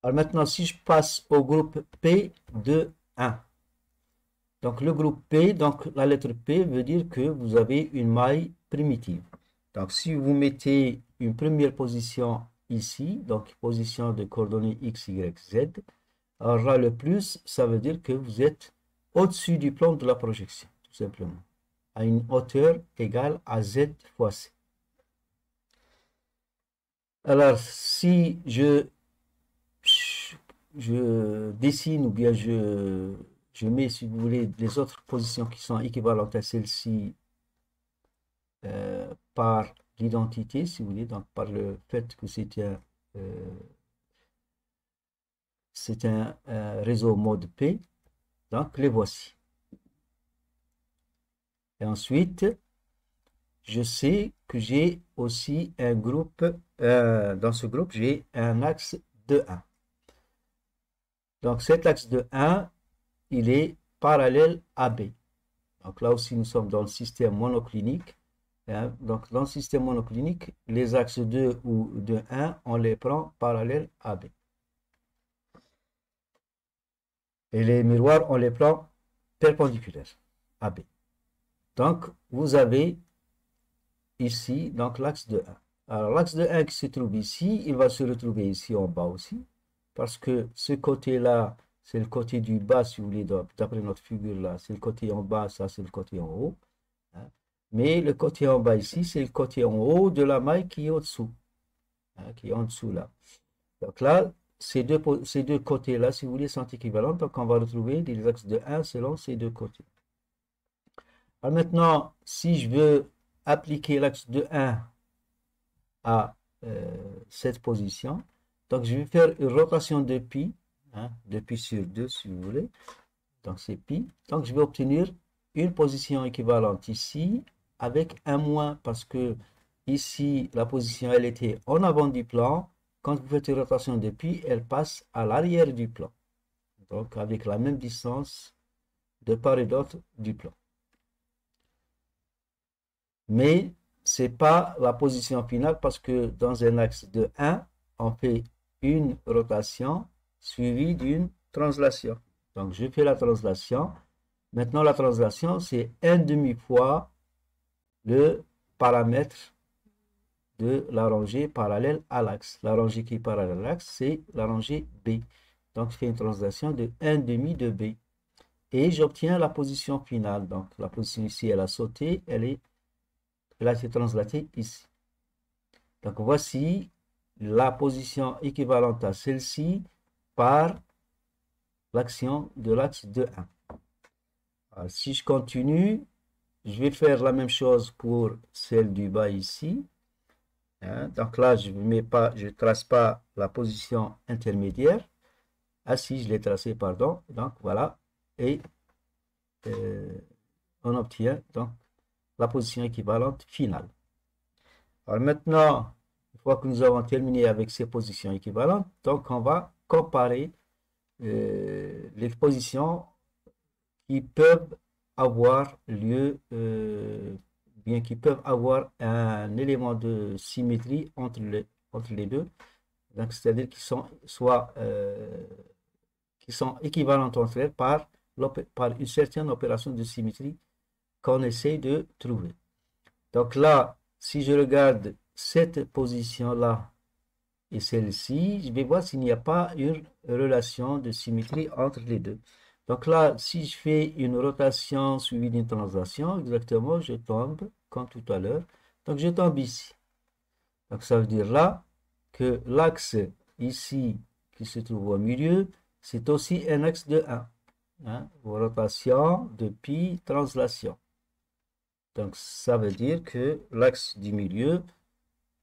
Alors maintenant, si je passe au groupe P de 1. Donc le groupe P, donc la lettre P veut dire que vous avez une maille primitive. Donc si vous mettez une première position ici, donc position de coordonnées X, Y, Z, alors là le plus, ça veut dire que vous êtes au-dessus du plan de la projection, tout simplement, à une hauteur égale à Z fois C. Alors si je dessine ou bien je mets, si vous voulez, les autres positions qui sont équivalentes à celle-ci par l'identité, si vous voulez, donc par le fait que euh, c'est un réseau mode P, donc les voici. Et ensuite, je sais que j'ai aussi un groupe, dans ce groupe, j'ai un axe de 1. Donc cet axe de 1, il est parallèle à B. Donc là aussi, nous sommes dans le système monoclinique. Hein. Donc dans le système monoclinique, les axes 2 ou de 1, on les prend parallèles à B. Et les miroirs, on les prend perpendiculaires à B. Donc vous avez ici donc l'axe de 1. Alors l'axe de 1 qui se trouve ici, il va se retrouver ici en bas aussi. Parce que ce côté-là, c'est le côté du bas, si vous voulez, d'après notre figure là. C'est le côté en bas, ça c'est le côté en haut. Hein. Mais le côté en bas ici, c'est le côté en haut de la maille qui est au-dessous. Hein, qui est en dessous là. Donc là, ces deux côtés-là, si vous voulez, sont équivalents. Donc on va retrouver les axes de 1 selon ces deux côtés. Alors maintenant, si je veux appliquer l'axe de 1 à cette position, donc je vais faire une rotation de pi, hein, de pi sur 2 si vous voulez. Donc c'est pi. Donc je vais obtenir une position équivalente ici avec un moins parce que ici la position elle était en avant du plan. Quand vous faites une rotation de pi, elle passe à l'arrière du plan. Donc avec la même distance de part et d'autre du plan. Mais ce n'est pas la position finale parce que dans un axe de 1, on fait une rotation suivie d'une translation. Donc je fais la translation. Maintenant, la translation, c'est un demi-fois le paramètre de la rangée parallèle à l'axe. La rangée qui est parallèle à l'axe, c'est la rangée B. Donc, je fais une translation de 1 demi de B. Et j'obtiens la position finale. Donc, la position ici, elle a sauté, elle a été translatée ici. Donc, voici la position équivalente à celle-ci par l'action de l'axe de 1. Alors, si je continue, je vais faire la même chose pour celle du bas ici. Hein. Donc là, je ne trace pas la position intermédiaire. Ah si, je l'ai tracé, pardon. Donc voilà. Et euh, on obtient donc la position équivalente finale. Alors maintenant, une fois que nous avons terminé avec ces positions équivalentes, donc on va comparer les positions qui peuvent avoir lieu, bien qui peuvent avoir un élément de symétrie entre les deux. Donc, c'est-à-dire qui sont équivalentes entre elles par une certaine opération de symétrie qu'on essaie de trouver. Donc là, si je regarde cette position-là et celle-ci, je vais voir s'il n'y a pas une relation de symétrie entre les deux. Donc là, si je fais une rotation suivie d'une translation, exactement, je tombe, comme tout à l'heure. Donc je tombe ici. Donc ça veut dire là que l'axe ici qui se trouve au milieu, c'est aussi un axe de 1. Hein, rotation de pi translation. Donc ça veut dire que l'axe du milieu,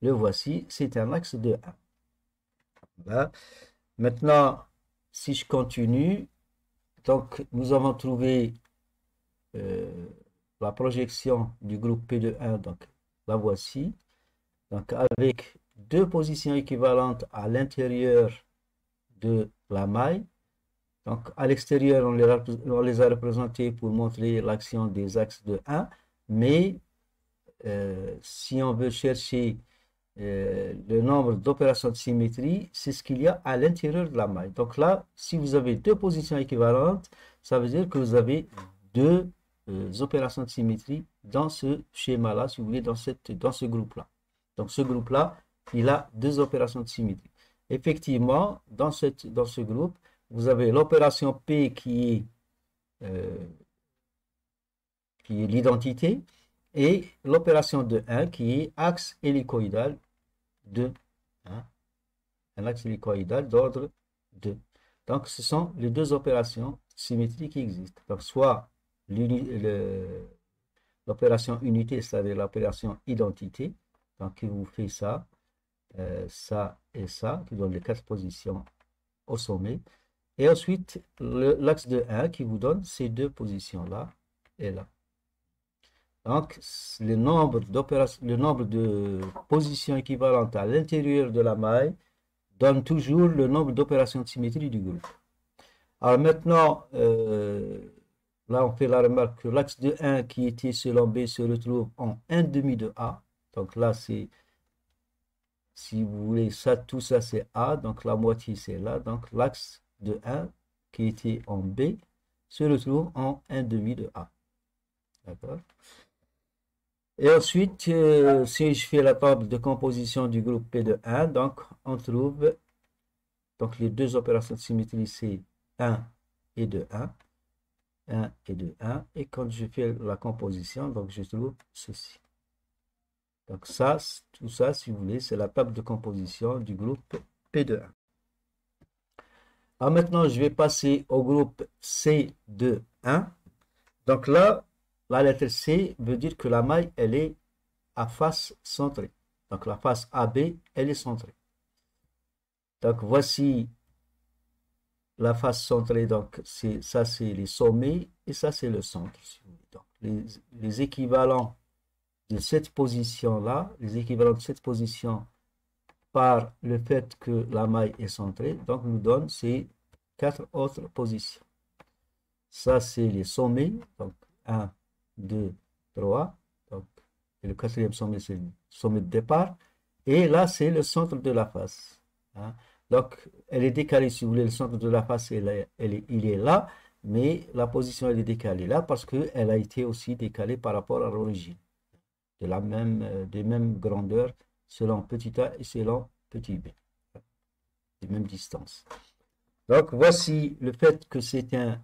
le voici, c'est un axe de 1. Voilà. Maintenant, si je continue, donc nous avons trouvé euh, la projection du groupe P de 1, donc la voici. Donc avec deux positions équivalentes à l'intérieur de la maille. Donc à l'extérieur, on les a représentés pour montrer l'action des axes de 1, mais si on veut chercher le nombre d'opérations de symétrie, c'est ce qu'il y a à l'intérieur de la maille. Donc là, si vous avez deux positions équivalentes, ça veut dire que vous avez deux opérations de symétrie dans ce schéma-là, si vous voulez, dans ce groupe-là. Donc ce groupe-là, il a deux opérations de symétrie. Effectivement, dans ce groupe, vous avez l'opération P qui est l'identité, et l'opération de 1 qui est axe hélicoïdal de 1, un axe hélicoïdal d'ordre 2. Donc, ce sont les deux opérations symétriques qui existent. Donc, soit l'opération unité, c'est-à-dire l'opération identité, donc qui vous fait ça, ça et ça, qui donne les quatre positions au sommet. Et ensuite, l'axe de 1 qui vous donne ces deux positions-là et là. Donc, le nombre de positions équivalentes à l'intérieur de la maille donne toujours le nombre d'opérations de symétrie du groupe. Alors maintenant, là on fait la remarque que l'axe de 1 qui était selon B se retrouve en 1 demi de A. Donc là, c'est, si vous voulez, ça, tout ça c'est A, donc la moitié c'est là. Donc l'axe de 1 qui était en B se retrouve en 1 demi de A. D'accord? Et ensuite, si je fais la table de composition du groupe P de 1, donc on trouve donc les deux opérations de symétrie, c'est 1 et de 1. 1 et de 1. Et quand je fais la composition, donc je trouve ceci. Donc ça, tout ça, si vous voulez, c'est la table de composition du groupe P de 1. Alors maintenant, je vais passer au groupe C de 1. Donc là, la lettre C veut dire que la maille, elle est à face centrée. Donc la face AB, elle est centrée. Donc voici la face centrée. Donc ça, c'est les sommets et ça, c'est le centre. Si vous voulez. Donc les équivalents de cette position-là, les équivalents de cette position par le fait que la maille est centrée, donc nous donne ces quatre autres positions. Ça, c'est les sommets. Donc 1, 2, 3. Donc, et le quatrième sommet, c'est le sommet de départ. Et là, c'est le centre de la face. Hein. Donc, elle est décalée, si vous voulez, le centre de la face, il est là, mais la position, elle est décalée là parce qu'elle a été aussi décalée par rapport à l'origine, des mêmes grandeurs selon petit a et selon petit b, des mêmes distances. Donc, voici le fait que c'est un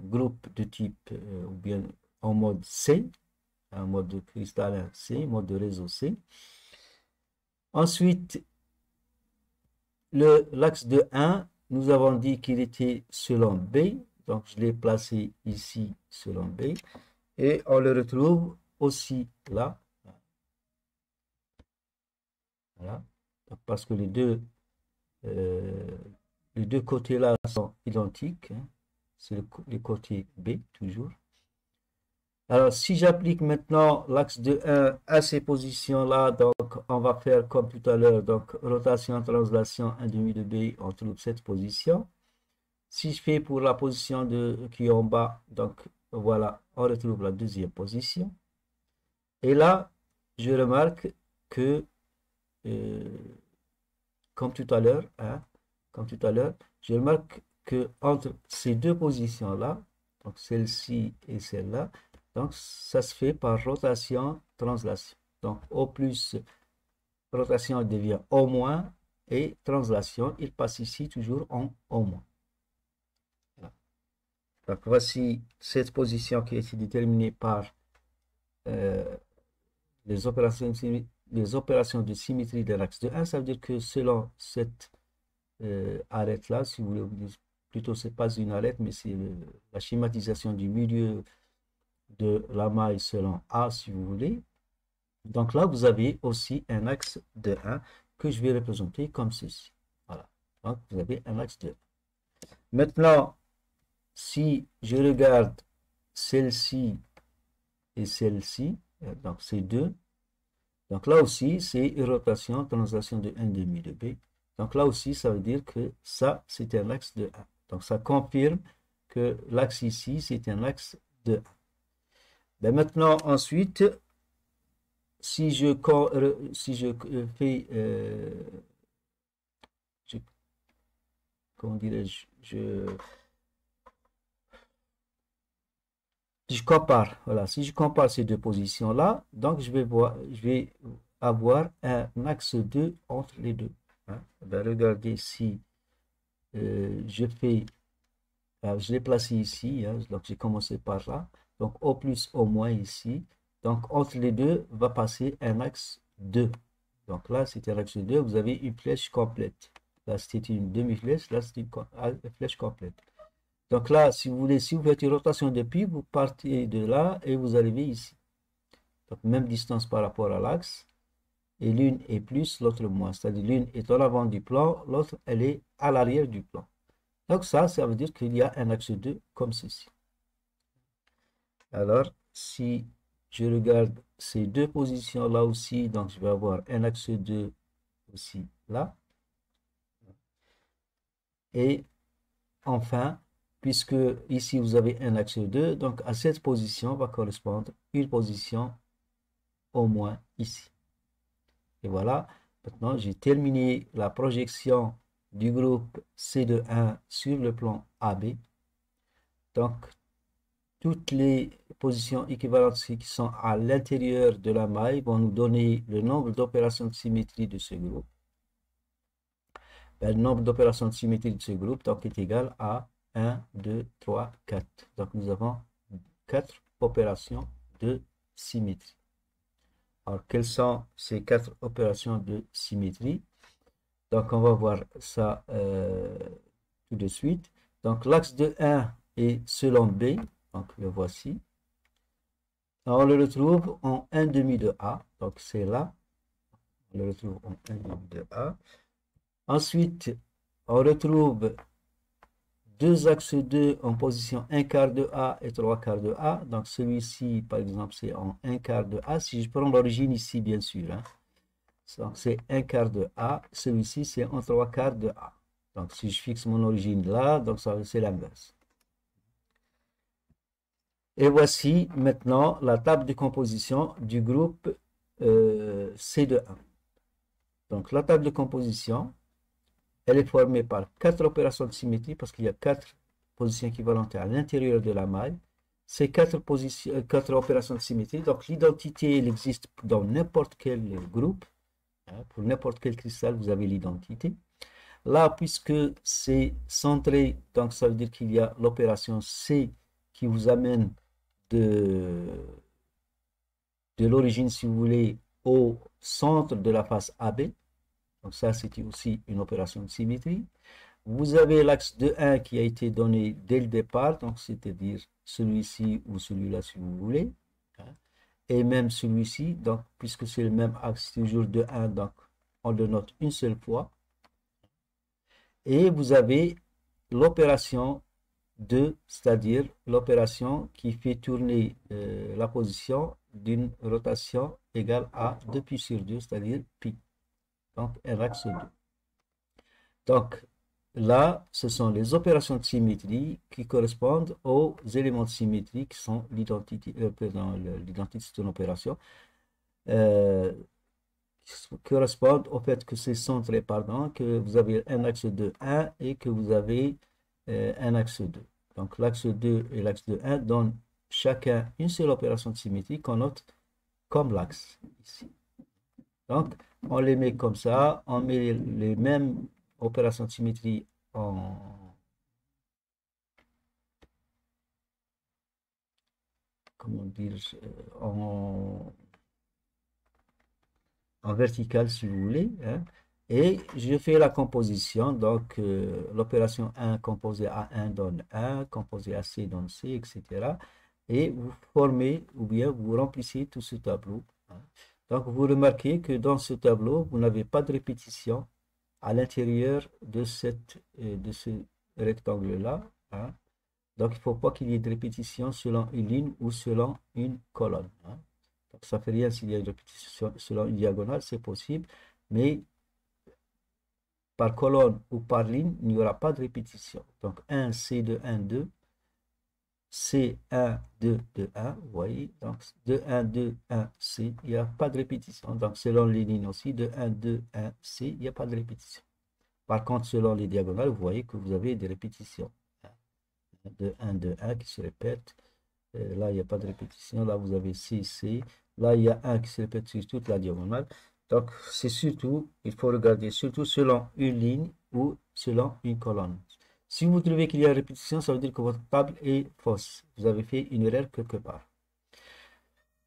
groupe de type, ou bien en mode C, un mode de cristallin C, mode de réseau C. Ensuite, l'axe de 1, nous avons dit qu'il était selon B, donc je l'ai placé ici selon B, et on le retrouve aussi là. Voilà. Donc, parce que les deux côtés là sont identiques, hein. C'est le côté B toujours. Alors, si j'applique maintenant l'axe de 1 à ces positions-là, donc on va faire comme tout à l'heure, donc rotation, translation, 1 demi de B, on trouve cette position. Si je fais pour la position qui est en bas, donc voilà, on retrouve la deuxième position. Et là, je remarque que, comme tout à l'heure, hein, je remarque que entre ces deux positions-là, donc celle-ci et celle-là, donc ça se fait par rotation, translation. Donc au plus, rotation devient au moins, et translation, il passe ici toujours en au moins. Voilà. Donc voici cette position qui a été déterminée par les opérations de symétrie de l'axe de 1. Ça veut dire que selon cette arête-là, si vous voulez, plutôt c'est pas une arête, mais c'est la schématisation du milieu de la maille selon A, si vous voulez. Donc là, vous avez aussi un axe de 1 que je vais représenter comme ceci. Voilà. Donc, vous avez un axe de 1. Maintenant, si je regarde celle-ci et celle-ci, donc ces deux, donc là aussi, c'est une rotation, translation de 1 demi de B. Donc là aussi, ça veut dire que ça, c'est un axe de 1. Donc ça confirme que l'axe ici, c'est un axe de 1. Ben maintenant, ensuite, si je, si je fais, comment dirais-je, je compare, voilà, si je compare ces deux positions-là, donc je vais avoir un axe 2 entre les deux. Hein. Ben, regardez si je fais, je l'ai placé ici, hein, donc j'ai commencé par là, donc au plus au moins ici, donc entre les deux va passer un axe 2. Donc là, c'est un axe 2, vous avez une flèche complète. Là, c'était une demi-flèche, là, c'est une flèche complète. Donc là, si vous voulez, si vous faites une rotation de pi, vous partez de là et vous arrivez ici. Donc même distance par rapport à l'axe. Et l'une est plus, l'autre moins. C'est-à-dire l'une est en avant du plan, l'autre elle est à l'arrière du plan. Donc ça veut dire qu'il y a un axe 2 comme ceci. Alors, si je regarde ces deux positions-là aussi, donc je vais avoir un axe 2 aussi là. Et enfin, puisque ici vous avez un axe 2, donc à cette position va correspondre une position au moins ici. Et voilà, maintenant j'ai terminé la projection du groupe C de 1 sur le plan AB. Donc, toutes les positions équivalentes qui sont à l'intérieur de la maille vont nous donner le nombre d'opérations de symétrie de ce groupe. Ben, le nombre d'opérations de symétrie de ce groupe donc, est égal à 1, 2, 3, 4. Donc, nous avons 4 opérations de symétrie. Alors, quelles sont ces 4 opérations de symétrie? Donc, on va voir ça tout de suite. Donc, l'axe de 1 est selon B. Donc, le voici. Alors, on le retrouve en 1 demi de A. Donc, c'est là. On le retrouve en 1 demi de A. Ensuite, on retrouve deux axes 2 en position 1 quart de A et 3 quarts de A. Donc, celui-ci, par exemple, c'est en 1 quart de A. Si je prends l'origine ici, bien sûr. Hein. Donc, c'est 1 quart de A. Celui-ci, c'est en 3 quarts de A. Donc, si je fixe mon origine là, donc ça, c'est l'inverse. Et voici maintenant la table de composition du groupe C de 1. Donc, la table de composition, elle est formée par 4 opérations de symétrie parce qu'il y a 4 positions équivalentes à l'intérieur de la maille. Ces 4 opérations de symétrie, donc l'identité, elle existe dans n'importe quel groupe. Hein, pour n'importe quel cristal, vous avez l'identité. Là, puisque c'est centré, donc ça veut dire qu'il y a l'opération C qui vous amène de l'origine, si vous voulez, au centre de la face AB. Donc ça, c'est aussi une opération de symétrie. Vous avez l'axe de 1 qui a été donné dès le départ, donc c'est-à-dire celui-ci ou celui-là si vous voulez. Et même celui-ci, donc puisque c'est le même axe toujours de 1, donc on le note une seule fois. Et vous avez l'opération 2, c'est-à-dire l'opération qui fait tourner la position d'une rotation égale à 2pi sur 2, c'est-à-dire pi. Donc, un axe 2. Donc, là, ce sont les opérations de symétrie qui correspondent aux éléments de symétrie qui sont l'identité, l'identité c'est une opération, qui correspondent au fait que c'est centré, pardon, que vous avez un axe de 1 et que vous avez un axe 2. Donc, l'axe 2 et l'axe de 1 donnent chacun une seule opération de symétrie qu'on note comme l'axe ici. Donc, on les met comme ça, on met les mêmes opérations de symétrie en comment dire en vertical si vous voulez, hein, et je fais la composition. Donc l'opération 1 composée à 1 donne 1, composée à C donne C, etc. Et vous formez ou bien vous remplissez tout ce tableau. Hein. Donc vous remarquez que dans ce tableau, vous n'avez pas de répétition à l'intérieur de ce rectangle-là. Hein. Donc, il ne faut pas qu'il y ait de répétition selon une ligne ou selon une colonne. Hein. Donc, ça ne fait rien s'il y a une répétition selon une diagonale, c'est possible. Mais par colonne ou par ligne, il n'y aura pas de répétition. Donc, 1, C de 1, 2. C1, 2, 2, 1, vous voyez, donc 2, 1, 2, 1, C, il n'y a pas de répétition. Donc selon les lignes aussi, 2, 1, 2, 1, C, il n'y a pas de répétition. Par contre, selon les diagonales, vous voyez que vous avez des répétitions. 2, 1, 2, 1 qui se répète. Là, il n'y a pas de répétition. Là, vous avez C, C. Là, il y a 1 qui se répète sur toute la diagonale. Donc, c'est surtout, il faut regarder surtout selon une ligne ou selon une colonne. Si vous trouvez qu'il y a répétition, ça veut dire que votre table est fausse. Vous avez fait une erreur quelque part.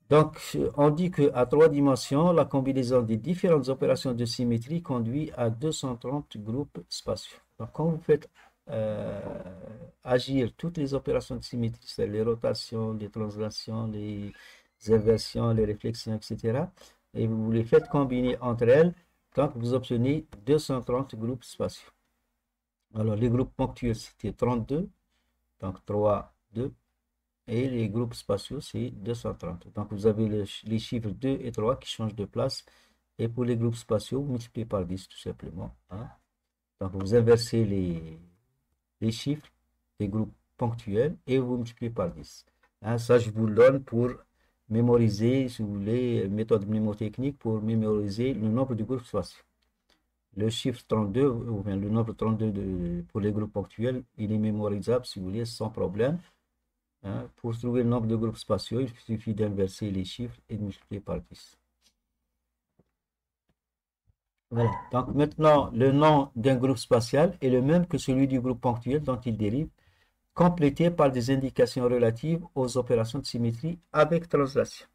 Donc, on dit qu'à 3 dimensions, la combinaison des différentes opérations de symétrie conduit à 230 groupes spatiaux. Donc, quand vous faites agir toutes les opérations de symétrie, c'est-à-dire les rotations, les translations, les inversions, les réflexions, etc., et vous les faites combiner entre elles, donc vous obtenez 230 groupes spatiaux. Alors, les groupes ponctuels, c'était 32, donc 3, 2, et les groupes spatiaux, c'est 230. Donc, vous avez les chiffres 2 et 3 qui changent de place. Et pour les groupes spatiaux, vous multipliez par 10 tout simplement. Hein. Donc, vous inversez les chiffres des groupes ponctuels et vous multipliez par 10. Hein, ça, je vous le donne pour mémoriser, si vous voulez, méthode mnémotechnique pour mémoriser le nombre de groupes spatiaux. Le chiffre 32, ou bien le nombre 32 pour les groupes ponctuels, il est mémorisable, si vous voulez, sans problème. Hein, pour trouver le nombre de groupes spatiaux, il suffit d'inverser les chiffres et de multiplier par 10. Voilà. Donc maintenant, le nom d'un groupe spatial est le même que celui du groupe ponctuel dont il dérive, complété par des indications relatives aux opérations de symétrie avec translation.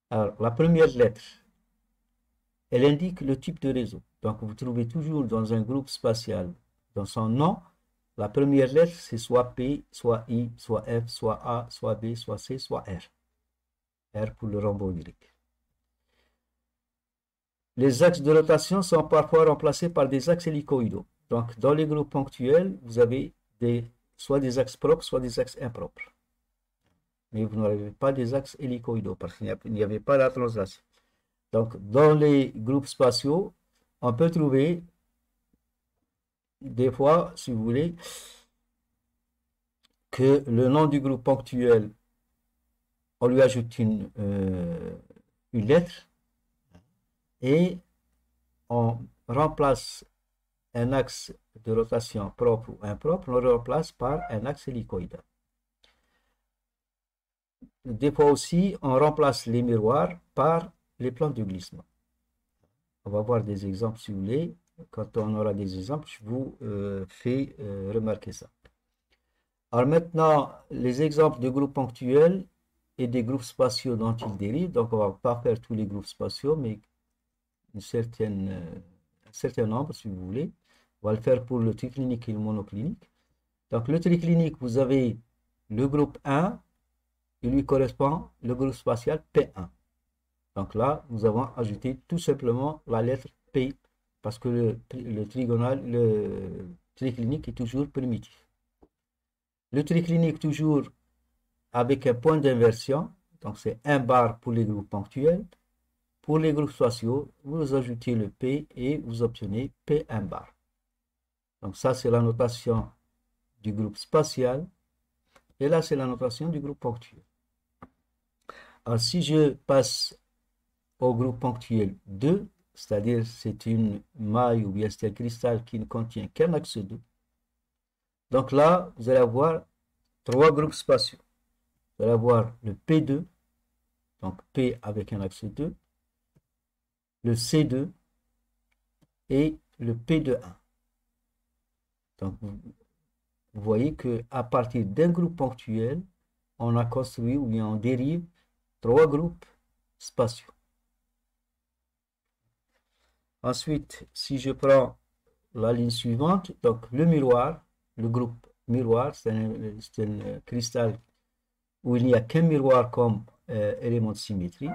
Alors, la première lettre, elle indique le type de réseau. Donc, vous trouvez toujours dans un groupe spatial, dans son nom, la première lettre, c'est soit P, soit I, soit F, soit A, soit B, soit C, soit R. R pour le rhomboédrique. Les axes de rotation sont parfois remplacés par des axes hélicoïdaux. Donc, dans les groupes ponctuels, vous avez soit des axes propres, soit des axes impropres. Mais vous n'avez pas des axes hélicoïdaux parce qu'il n'y avait pas la translation. Donc, dans les groupes spatiaux, on peut trouver des fois, si vous voulez, que le nom du groupe ponctuel, on lui ajoute une lettre et on remplace un axe de rotation propre ou impropre, on le remplace par un axe hélicoïdal. Des fois aussi, on remplace les miroirs par les plans de glissement. On va voir des exemples si vous voulez. Quand on aura des exemples, je vous fais remarquer ça. Alors maintenant, les exemples de groupes ponctuels et des groupes spatiaux dont ils dérivent. Donc, on ne va pas faire tous les groupes spatiaux, mais un certain nombre, si vous voulez. On va le faire pour le triclinique et le monoclinique. Donc, le triclinique, vous avez le groupe 1, il lui correspond le groupe spatial P1. Donc là, nous avons ajouté tout simplement la lettre P, parce que le triclinique est toujours primitif. Le triclinique toujours avec un point d'inversion, donc c'est un bar pour les groupes ponctuels. Pour les groupes spatiaux, vous ajoutez le P et vous obtenez P1 bar. Donc ça, c'est la notation du groupe spatial. Et là, c'est la notation du groupe ponctuel. Alors, si je passe au groupe ponctuel 2, c'est-à-dire c'est une maille ou bien c'est un cristal qui ne contient qu'un axe 2. Donc là, vous allez avoir 3 groupes spatiaux. Vous allez avoir le P2, donc P avec un axe 2, le C2 et le P2-1. Donc vous voyez qu'à partir d'un groupe ponctuel, on a construit ou bien on dérive 3 groupes spatiaux. Ensuite, si je prends la ligne suivante, donc le miroir, le groupe miroir, c'est un cristal où il n'y a qu'un miroir comme élément de symétrie.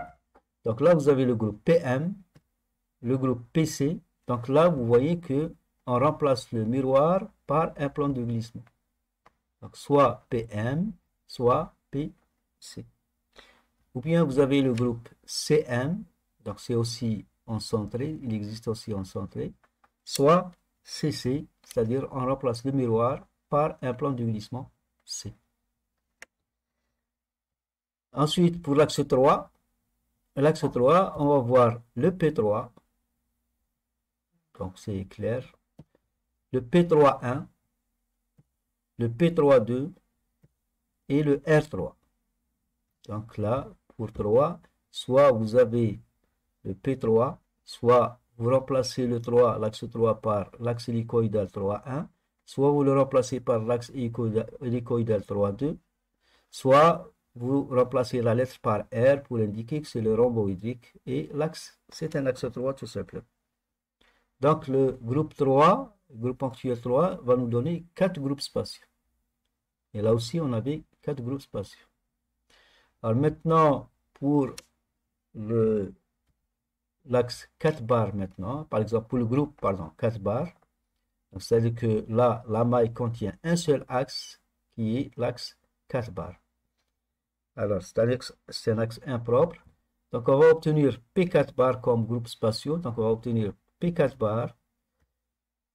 Donc là, vous avez le groupe PM, le groupe PC. Donc là, vous voyez que on remplace le miroir par un plan de glissement. Donc soit PM, soit PC. Ou bien vous avez le groupe CM, donc c'est aussi en centré, il existe aussi en centré, soit CC, c'est-à-dire on remplace le miroir par un plan de glissement C. Ensuite, pour l'axe 3, on va voir le P3, donc c'est clair, le P3-1, le P3-2 et le R3. Donc là, pour 3, soit vous avez le P3, soit vous remplacez le 3, l'axe 3 par l'axe hélicoïdal 3,1, soit vous le remplacez par l'axe hélicoïdal 3,2, soit vous remplacez la lettre par R pour indiquer que c'est le rhomboédrique et l'axe, c'est un axe 3 tout simplement. Donc le groupe 3, le groupe ponctuel 3 va nous donner 4 groupes spatiaux. Et là aussi, on avait 4 groupes spatiaux. Alors maintenant, pour l'axe 4 bar maintenant, par exemple pour le groupe, pardon, 4 bar, c'est-à-dire que là, la maille contient un seul axe qui est l'axe 4 bar. Alors, c'est un axe impropre. Donc, on va obtenir P4 bar comme groupe spatiaux. Donc, on va obtenir P4 bar,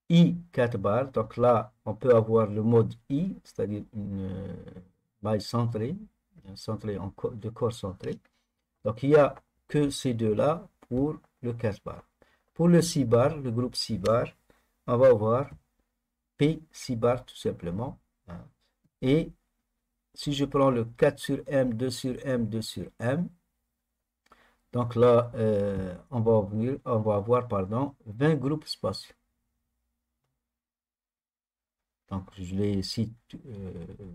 I4 bar. Donc là, on peut avoir le mode I, c'est-à-dire une maille centrée, de corps centré. Donc, il n'y a que ces deux-là pour le 4 bar. Pour le 6 bar, le groupe 6 bar, on va avoir P6 bar tout simplement. Et si je prends le 4 sur M, 2 sur M, 2 sur M, donc là, on va avoir, pardon, 20 groupes spatiaux. Donc, je les cite, je ne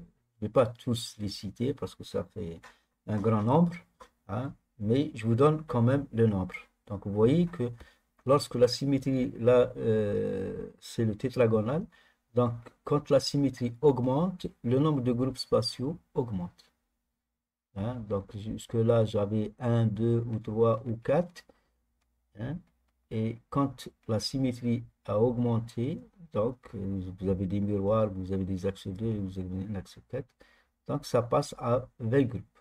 vais pas tous les citer parce que ça fait un grand nombre, hein, mais je vous donne quand même le nombre. Donc, vous voyez que lorsque la symétrie, là, c'est le tétragonal, donc quand la symétrie augmente, le nombre de groupes spatiaux augmente. Hein, donc, jusque-là, j'avais 1, 2 ou 3 ou 4. Hein, et quand la symétrie a augmenté, donc vous avez des miroirs, vous avez des axes 2, vous avez un axe 4, donc ça passe à 20 groupes.